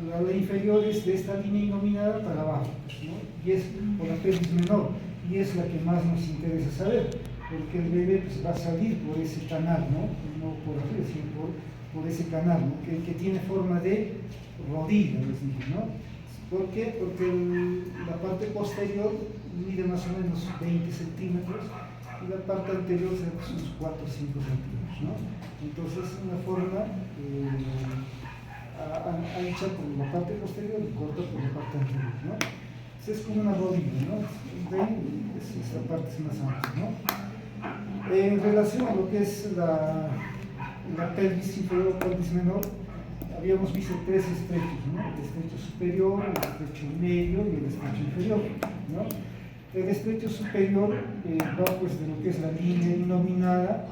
la inferior es de esta línea inominada para abajo, pues, ¿no? Y es por la pelvis menor, y es la que más nos interesa saber, porque el bebé pues, va a salir por ese canal, no por arriba, sino por ese canal, ¿no? que tiene forma de rodilla, les dije, ¿no? ¿Por qué? Porque la parte posterior mide más o menos 20 centímetros y la parte anterior será pues, unos 4 o 5 centímetros, ¿no? Entonces es una forma ancha por la parte posterior y corta por la parte anterior, ¿no? Entonces es como una rodilla, ¿no? ¿Ven? Esta parte es más ancha, ¿no? En relación a lo que es la pelvis inferior o pelvis menor, habíamos visto tres estrechos, ¿no? El estrecho superior, el estrecho medio y el estrecho inferior, ¿no? El estrecho superior va pues de lo que es la línea inominada,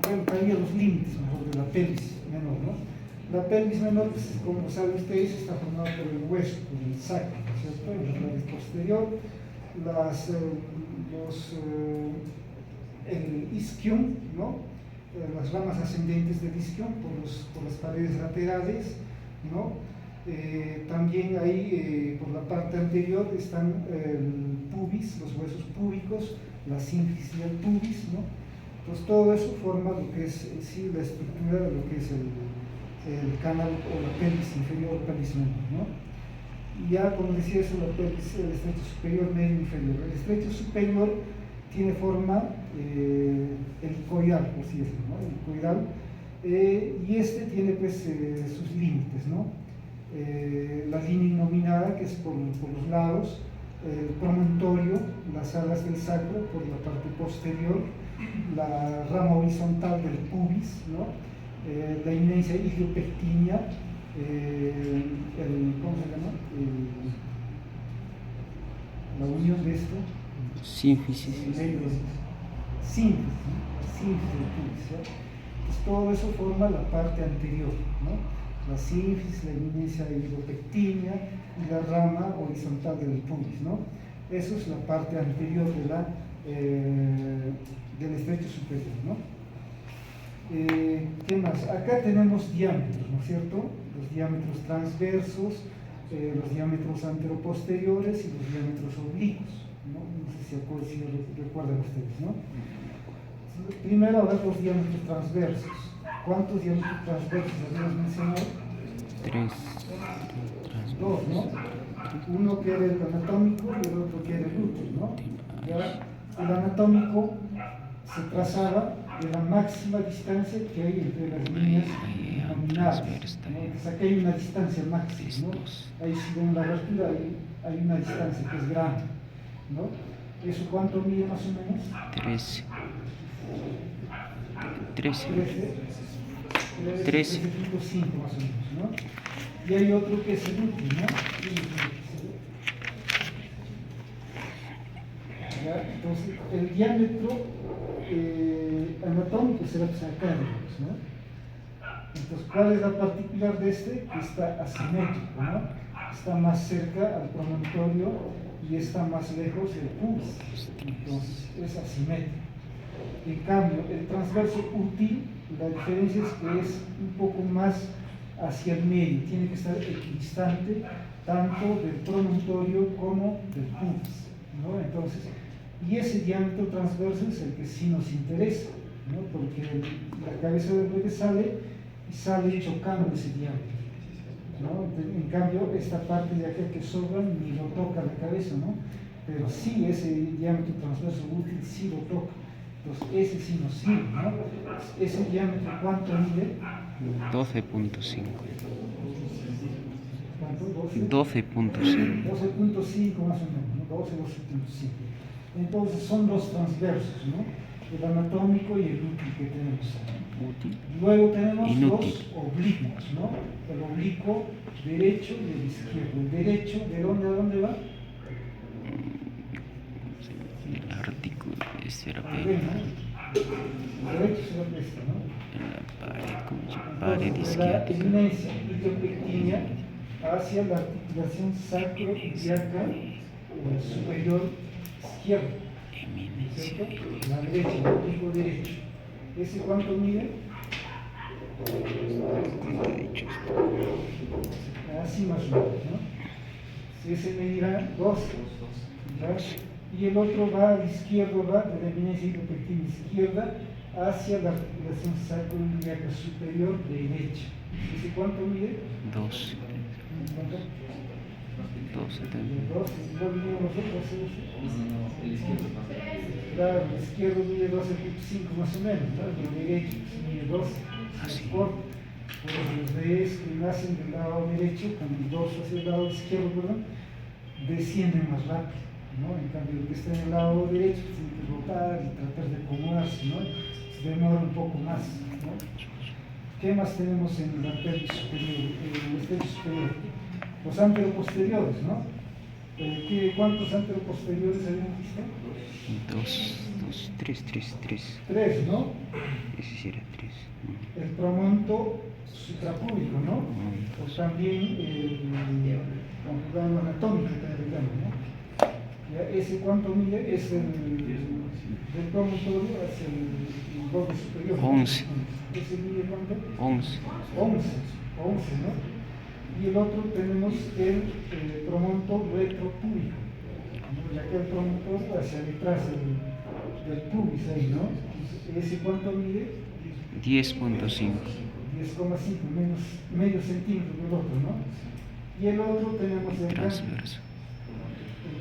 bueno, traía los límites mejor de la pelvis menor, ¿no? La pelvis menor, pues, como saben ustedes, está formada por el hueso, por el sacro, ¿no es cierto? En la pared posterior, el isquion, ¿no? Las ramas ascendentes del isquion por las paredes laterales, ¿no? También ahí por la parte anterior están el pubis, los huesos púbicos, la sínfisis del pubis, ¿no? Entonces todo eso forma lo que es sí, la estructura de lo que es el canal o la pelvis inferior o pelvis menor, ¿no? Y ya como decía eso, la pelvis, el estrecho superior, medio, inferior. El estrecho superior tiene forma helicoidal, por así decirlo, ¿no? Helicoidal, y este tiene pues sus límites, ¿no? La línea inominada, que es por los lados, el promontorio, las alas del sacro por la parte posterior, la rama horizontal del pubis, ¿no? La eminencia iliopectínea, ¿cómo se llama? La unión de esto. Sínfisis. Sínfisis del pubis, ¿no? Pues todo eso forma la parte anterior, ¿no? La sínfisis, la eminencia iliopectínea y la rama horizontal del pubis, ¿no? Eso es la parte anterior del estrecho superior, ¿no? ¿Qué más? Acá tenemos diámetros, ¿no es cierto? Los diámetros transversos, los diámetros anteroposteriores y los diámetros oblicuos, ¿no? No sé si recuerdan ustedes, ¿no? Primero, a ver los diámetros transversos. ¿Cuántos diámetros transversos habíamos mencionado? 3. Dos, ¿no? Uno que era el anatómico y el otro que era el útil, ¿no? ¿Ya? El anatómico se trazaba de la máxima distancia que hay entre las líneas nominales, ¿no? Entonces aquí hay una distancia máxima, ¿no? Ahí si ven la abertura hay una distancia que es grande, ¿no? ¿Eso cuánto mide más o menos? 13. 13.5 más o menos, ¿no? Y hay otro que es el útil, ¿no? ¿Ya? Entonces, el diámetro anatómico será pues acá, ¿no? Entonces, ¿cuál es la particular de este? Que está asimétrico, ¿no? Está más cerca al promontorio y está más lejos del pubis. Entonces, es asimétrico. En cambio, el transverso útil, la diferencia es que es un poco más hacia el medio, tiene que estar equidistante tanto del promontorio como del pubis, ¿no? Entonces, y ese diámetro transverso es el que sí nos interesa, ¿no? Porque la cabeza del bebé sale chocando ese diámetro, ¿no? En cambio, esta parte de acá que sobra ni lo toca la cabeza, ¿no? Pero sí, ese diámetro transverso útil sí lo toca. Entonces, ese sí nos sirve, ¿no? Ese diámetro, ¿cuánto mide? 12.5. ¿Cuánto? 12.5. 12.5 más o menos, ¿no? 12.5. Entonces, son dos transversos, ¿no? El anatómico y el útil que tenemos. Útil. Luego tenemos Inútil. los oblicuos, ¿no? El oblicuo derecho y el izquierdo. El derecho, ¿de dónde a dónde va? El artículo será El derecho será este, ¿no? en la pared Entonces, de la izquierda. eminencia iliopectínea hacia la articulación sacroiliaca superior izquierda, ¿cierto? La derecha, el oblicuo derecho. ¿Ese cuánto mide? derecho. Así más o menos, ¿no? Si ese medirá 12, ¿ya? Y el otro va al izquierdo, va de la eminencia hidropectina izquierda hacia la articulación sacroiliaca superior derecha. ¿Ese cuánto mide? 12. ¿Cuánto? 12. 12. ¿No midimos nosotros? El izquierdo es más grande. Claro, el izquierdo mide 12.5 más o menos, ¿no? El derecho mide 12. Así. Pues los bebés que nacen del lado derecho, con el dorso hacia el lado izquierdo, perdón, descienden más rápido, ¿no? En cambio, el que está en el lado derecho tiene que rotar y tratar de acomodarse, ¿no? Se demora un poco más, ¿no? ¿Qué más tenemos en el arterio superior? El estrecho superior. Los anteroposteriores, ¿no? ¿Cuántos anteroposteriores habíamos visto? 2, 3. Tres, ¿no? Ese sí era 3. El promonto suprapúbico, ¿no? O también el conjugado anatómico que agregamos, ¿no? Ya, ¿ese cuánto mide? Es del promontorio hacia el borde superior. 11. ¿Ese mide cuánto? 11. 11, ¿no? Y el otro tenemos el promonto retropúbico, ¿no? Ya que el promontorio hacia detrás del pubis ahí, ¿no? Entonces, ¿ese cuánto mide? 10.5. 10,5, menos medio centímetro del otro, ¿no? Y el otro tenemos el Transverso.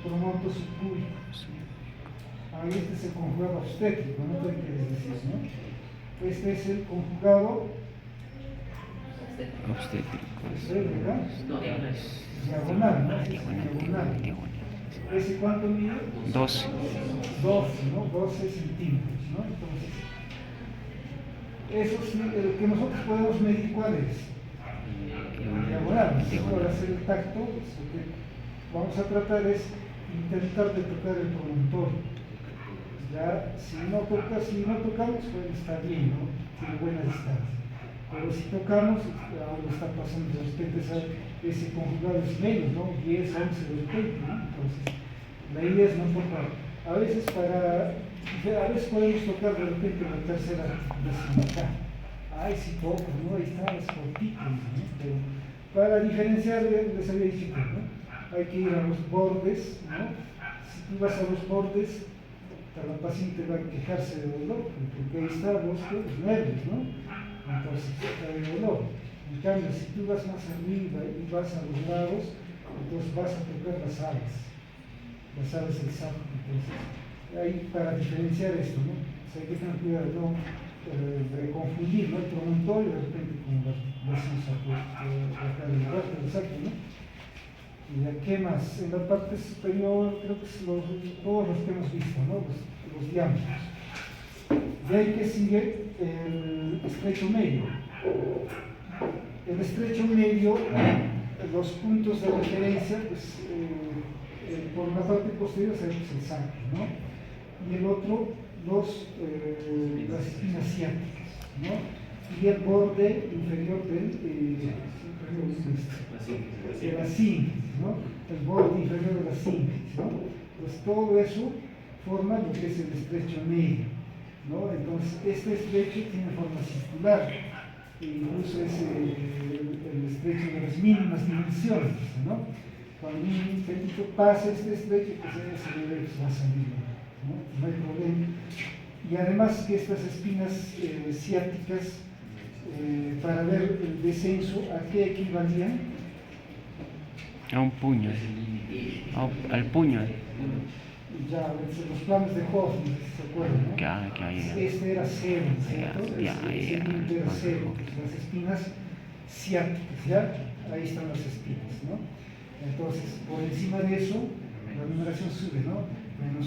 promonto subpúbico. Ahí este es el conjugado obstétrico, no sé qué decir, ¿no? Este es el conjugado Obstétrico. ¿verdad? No, Diagonal, ¿no? Diagonal. ¿Ese cuánto mide? 12. 12, ¿no? 12 centímetros, ¿no? Entonces, eso sí, el que nosotros podemos medir, ¿cuál es? Diagonal. Para hacer el tacto, pues, lo que vamos a tratar es intentar de tocar el promontorio. Ya, si no tocamos, pues está bien, ¿no? Tiene buena distancia. Pero si tocamos, ahora está pasando de repente ese conjugado es menos, ¿no? 10, 11 de repente, ¿no? Entonces, la idea es no tocar. A veces podemos tocar de repente la tercera articulación acá. Ay, sí toco, ¿no? Ahí está, es cortito, ¿no? Pero para diferenciar, les había dicho que, ¿no? Hay que ir a los bordes, ¿no? Si tú vas a los bordes, la paciente va a quejarse de dolor, porque ahí está los nervios, ¿no? Entonces está de dolor. En cambio, si tú vas más arriba y vas a los lados, entonces vas a tocar las alas del saco. Entonces, ahí para diferenciar esto, ¿no? O sea, hay que tener cuidado de confundir, ¿no? El promontorio de repente con la acá del lugar del saco, ¿no? ¿Y qué más? En la parte superior creo que es todos los que hemos visto, ¿no? Los diámetros. De ahí que sigue el estrecho medio. El estrecho medio, los puntos de referencia, pues por la parte posterior sabemos el sacro, ¿no? Y el otro, las espinas ciáticas, ¿no? Y el borde inferior de la síntesis, ¿no? El borde inferior de la síntesis, ¿no? Pues todo eso forma lo que es el estrecho medio, ¿no? Entonces, este estrecho tiene forma circular, e incluso es el estrecho de las mínimas dimensiones, ¿no? Cuando un fetito pasa este estrecho, pues ese bebé va a salir, ¿no? No hay problema. Y además que estas espinas ciáticas, para ver el descenso, ¿a qué equivalían? A un puño. Al puño. Ya, los planos de Hoffman, ¿se acuerdan? ¿No? Ya. Este era cero, ¿cierto? Ya. Este era cero, las espinas ciáticas, ¿ya? Ahí están las espinas, ¿no? Entonces, por encima de eso, la numeración sube, ¿no? -1,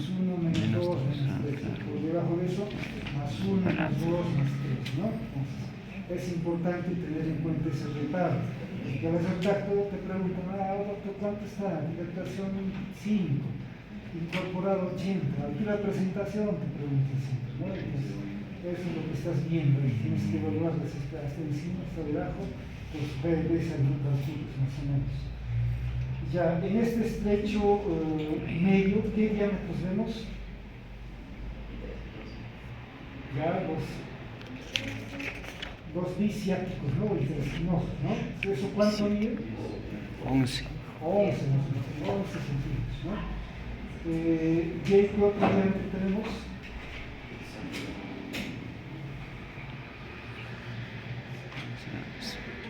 -2, -3. Por debajo de eso, +1, +2, +3, ¿no? Entonces, es importante tener en cuenta ese reparto. Y a veces el tacto te preguntan, doctor, ¿cuánto está? Dilatación 5, incorporado 80. Aquí la presentación te preguntan siempre, ¿no? Entonces, eso es lo que estás viendo y tienes que evaluar las hasta encima, hasta debajo, pues ves algunos calculos más o menos. Ya, en este estrecho medio, ¿qué diámetros vemos? Ya, los biciáticos, ¿no? Interespinosos, ¿no? ¿Eso cuánto mide? 11. 11 más o menos, 11 centímetros, ¿no? ¿Y ahí qué otro diámetro tenemos?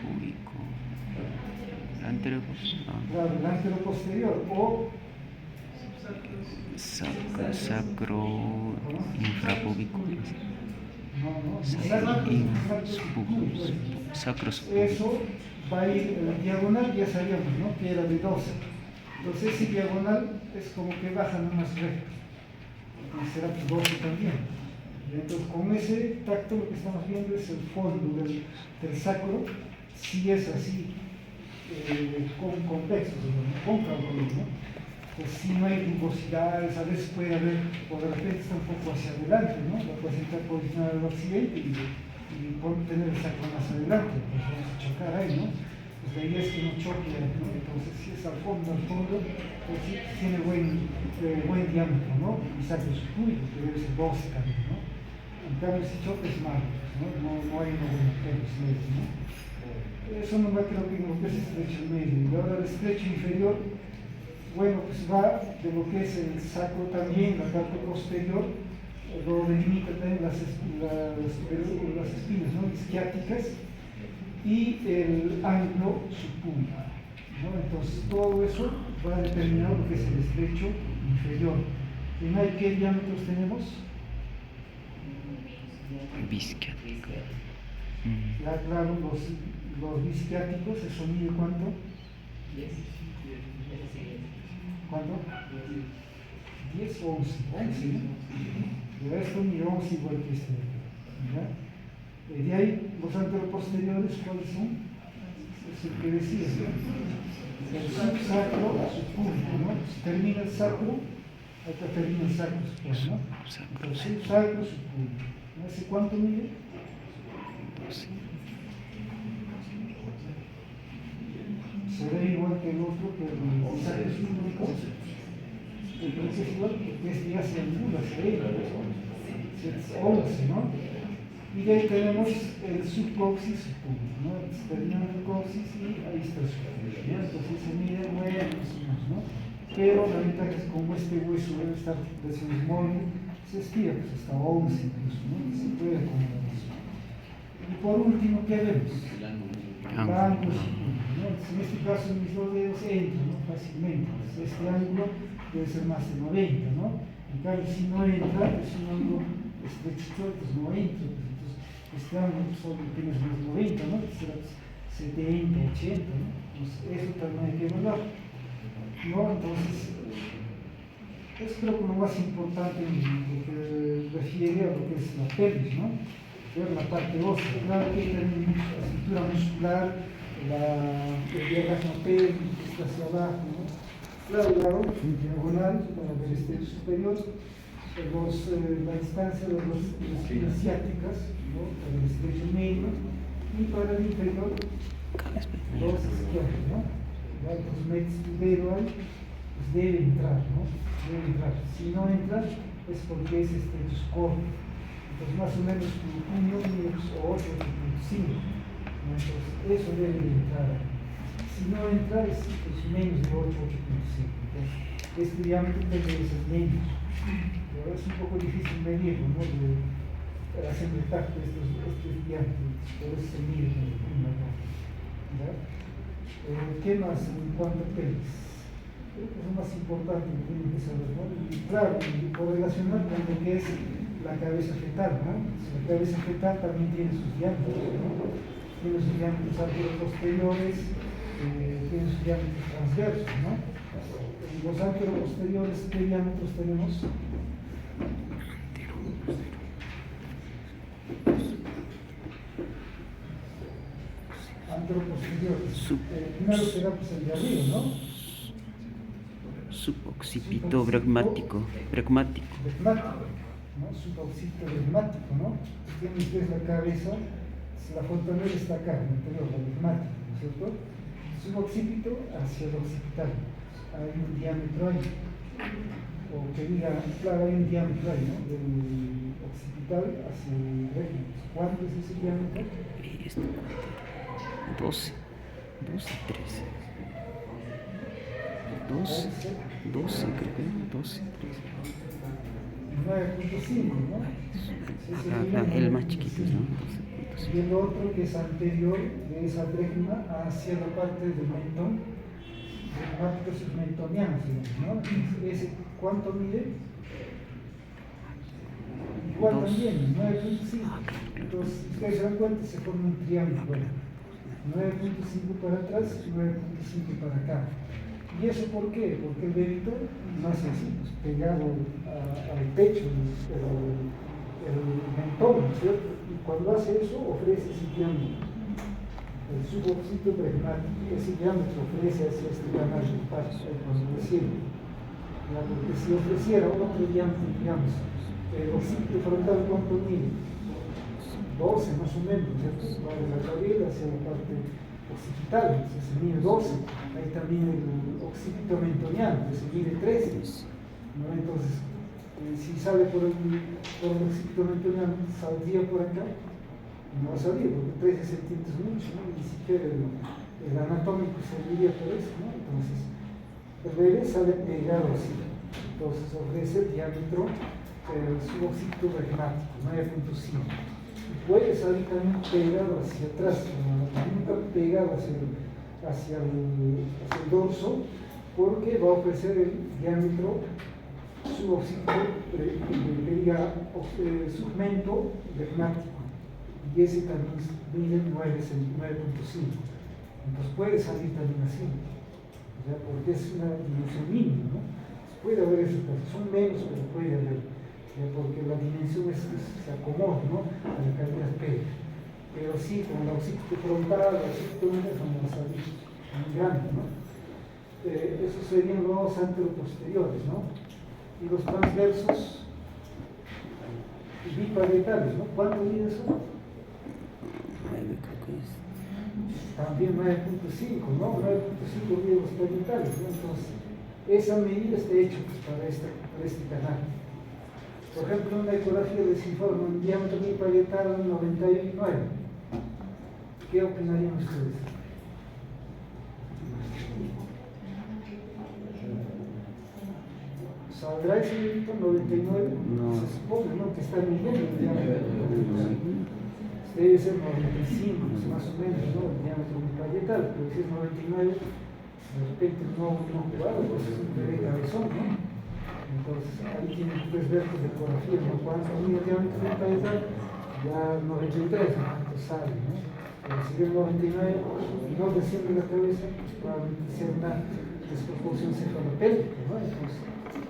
Púbico. Anterior. Claro, el antero posterior o Sacro infrapúbico. no, Sacro eso va a ir diagonal, ya sabíamos, ¿no? Que era de 12. Entonces ese diagonal es como que baja nomás recto. Y será pues 12 también. Y entonces con ese tacto lo que estamos viendo es el fondo del sacro, si es así, convexo, cóncavo, ¿no? Pues si no hay rugosidades, a veces puede haber, o de repente está un poco hacia adelante, ¿no? La puede estar posicionada al occidente y tener el sacro más adelante, pues vamos a chocar ahí, ¿no? Pues la idea es que no choque, ¿no? Entonces si es al fondo, pues sí, tiene buen diámetro, ¿no? Y sacro subpúbico, que debe ser 12 también, ¿no? En cambio si choca es malo, no hay una buena medio, ¿no? Eso no va, creo que en lo que es estrecho medio. Y ahora el estrecho inferior, bueno, pues va de lo que es el sacro también, la parte posterior, lo delimita también las espinas, ¿no? Isquiáticas y el ángulo subpúbico, ¿no? Entonces todo eso va a determinar lo que es el estrecho inferior. ¿En ahí qué diámetros tenemos? Bisquiático. Ya claro, los bisquiáticos, ¿eso mide cuánto? ¿Cuánto? 10 o 11, 11, ¿no? De esto mide 11 igual que este. ¿Ya? De ahí, los anteroposteriores, ¿cuáles son? Es el que decía, ¿no? El subsacro, subpúbico, ¿no? Si termina el sacro, acá termina el sacro, ¿no? El subsacro, subpúbico. ¿No? ¿Ese cuánto mide? Será igual que el otro, que el sacro subpúbico. El precio es igual, porque este ya se angula, se ve, es 11, ¿no? Y de ahí tenemos el subcoxis subpúbico, ¿no? Termina el coxis y ahí está el subpúbico, ¿no? Entonces se mide 9 más o menos, ¿no? Pero la ventaja es que como este hueso debe estar desmóvil, se estira pues hasta 11 incluso, ¿no? Se puede acomodar eso. Y por último, ¿qué vemos? El ángulo subpúbico, ¿no? Entonces, en este caso mis dos dedos entran, ¿no? Fácilmente. Entonces, este ángulo debe ser más de 90, ¿no? En cambio, si no entra, es un ángulo estrecho, pues no entra. Entonces, este ángulo solo tiene más 90, ¿no? Será 70, 80, ¿no? Entonces, eso también hay que evaluar, ¿no? Entonces, es creo que lo más importante en lo que refiere a lo que es la pelvis, ¿no? Ver la parte ósea, claro que tenemos la estructura muscular, el diafragma pélvico, está hacia abajo, ¿no? Claro, en diagonal, para ver este superior, la distancia de las espinas ciáticas, ¿no? Para el estrecho medio, y para el inferior, los izquierdos, ¿no? ¿Ya? Entonces metes tu dedo ahí, pues debe entrar, ¿no? Debe entrar. Si no entra, es porque ese estrecho es corto. Entonces más o menos tu puño mide 8, 8.5, ¿no? Entonces eso debe entrar ahí. Si no entra, es pues, menos de 8, 8.5. Entonces, este diámetro debe ser menos. Pero es un poco difícil medirlo, ¿no? Para hacer el tacto de estos diámetros. Por eso se mide en la parte. ¿Ya? ¿Qué más en cuanto a pelvis? Creo que es lo más importante que tienen que saber, ¿no? Y claro, y correlacionar con lo que es la cabeza fetal, ¿no? La cabeza fetal también tiene sus diámetros, ¿no? Tiene sus diámetros anteroposteriores, tiene sus diámetros transversos, ¿no? Los anteroposteriores, ¿qué diámetros tenemos? Anteroposteriores. Primero será pues el de arriba, ¿no? Suboccipito pragmático. Pragmático. ¿No? Suboccipito pragmático, ¿no? Tiene ustedes la cabeza, la frontal está acá, en el interior, la pragmática, ¿no es cierto? Suboccipito hacia el occipital. Hay un diámetro ahí. O que diga, claro, hay un diámetro ahí, ¿no? Del occipital hacia el recto. ¿Cuánto es ese diámetro? Este 12, 12, 13. 12, 12 creo que 12, 13. 9.5, ¿no? El más chiquito, ¿no? Y el otro que es anterior de esa brecma hacia la parte del mentón, bregmático submentoniano, ¿no? Ese, ¿cuánto mide? Igual también, 9.5. Entonces, ustedes se dan cuenta, se forma un triángulo. 9.5 para atrás y 9.5 para acá. ¿Y eso por qué? Porque el bebito nace así, pues, pegado al pecho, el mentón, ¿no es cierto? Y cuando hace eso, ofrece ese diámetro. El suboccipito bregmático, ese diámetro ofrece hacia este canal del paso, cuando desciende. Porque si ofreciera otro diámetro, digamos, el occipito frontal, ¿cuánto mide? 12 más o menos, ¿cierto? Va de la cabeza hacia la parte occipital, entonces se mide 12. Ahí también el occipito mentoniano, que se mide 13. ¿No? Entonces, si sale por el occipito mentoniano, saldría por acá, no va a salir, porque 13 centímetros es mucho, ¿no? Ni siquiera el anatómico serviría por eso, ¿no? Entonces, el bebé sale pegado así, entonces ofrece el diámetro suboccipito bregmático, 9.5. Puede salir también pegado hacia atrás, nunca pegado hacia el dorso, porque va a ofrecer el diámetro suboccipito, submento bregmático, y ese también mide 9.5. Entonces puede salir también así, ¿ya? Porque es una dimensión mínima, ¿no? Puede haber esos casos, son menos, pero puede haber. Porque la dimensión se acomoda, ¿no? A la calidad P. Pero sí, con el occipito frontal, el occipito son los adultos muy grandes, ¿no? Esos serían los anteroposteriores, ¿no? Y los transversos biparietales, ¿no? ¿Cuánto mide eso? 9 creo que es. También 9.5, ¿no? 9.5 mide los parietales, ¿no? Entonces, esa medida está hecha pues, para este canal. Por ejemplo, en una ecografía les informa un diámetro biparietal 99. ¿Qué opinarían ustedes? ¿Saldrá ese diámetro 99? No. Se supone, ¿no? Que está midiendo el diámetro. Debe ser 95, más o menos, ¿no? El diámetro biparietal, pero si es 99, de repente no jugado, pues es un bebé cabezón, ¿no? Entonces, ahí tienen tres versos de ecografía, ¿no? Cuando mide el diámetro biparietal, ya 93, ¿no? Sale, ¿no? Pero si es 99 y no desciende la cabeza, pues probablemente sea una desproporción cefalopélvica, ¿no? Entonces,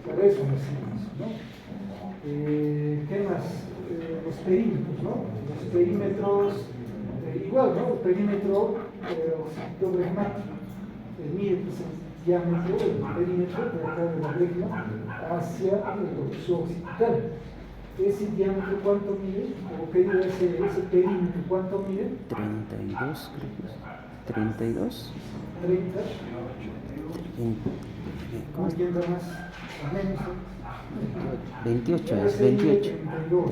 para eso lo hacemos, ¿no? ¿Qué más? Los perímetros, ¿no? Los perímetros, igual, ¿no? El perímetro occipito bregmático, mide pues, el diámetro, el perímetro de acá de la bregma hacia el suoccipital. Ese diámetro, ¿cuánto mide? O pedido ese perímetro, ¿cuánto mide? 32 creo que es. 32. 30. ¿Quién da más? ¿A menos? 28 es 28. 32.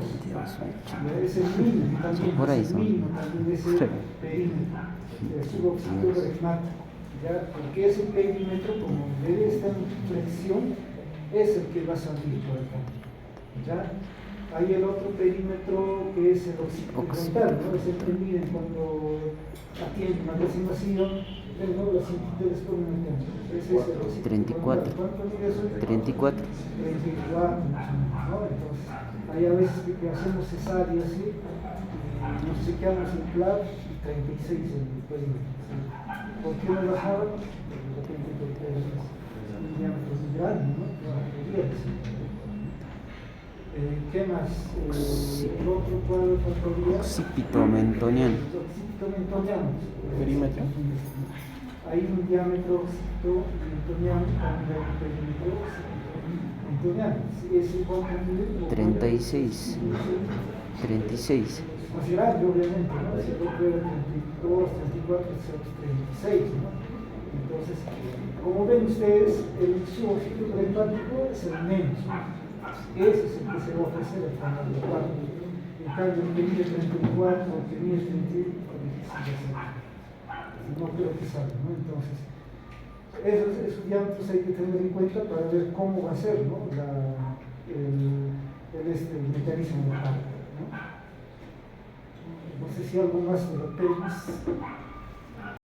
Es el mínimo también. Por ahí es el son. mínimo también de ese perímetro. El suboccipito bregmático. ¿Ya? Porque ese perímetro, como debe estar en flexión, es el que va a salir por acá. ¿Ya? Hay el otro perímetro que es el occipito frontal, ¿no? Es el que miden cuando atienden una resignación. ¿No? La siguiente después me entiendo. Ese es el occipito 34. frontal. ¿Cuánto mide eso? 34. 34, ¿no? Entonces, hay a veces que hacemos cesárea así, nos chequeamos el clav y 36 en el perímetro. ¿Sí? ¿Por qué no bajaba? Porque de repente es un diámetro muy grande, ¿no? ¿Qué más? El otro cuadro factorial. Occipito mentoniano. Occipito mentoniano. Perímetro. Hay un diámetro occipito mentoniano, también hay un perímetro mentoniano. Es igual a 36. 36. Más grande, obviamente, ¿no? Si el otro era 32, 34, 36, ¿no? Entonces, como ven ustedes, el suboccipito bregmático es el menos, ¿no? Ese es el que se va a ofrecer al canal de parto. En cambio, el que mide 34, el que mide 36, no creo que salga, ¿no? Entonces, esos diámetros hay que tener en cuenta para ver cómo va a ser, ¿no? El mecanismo de carga, ¿no? No sé si algo más de la pelvis.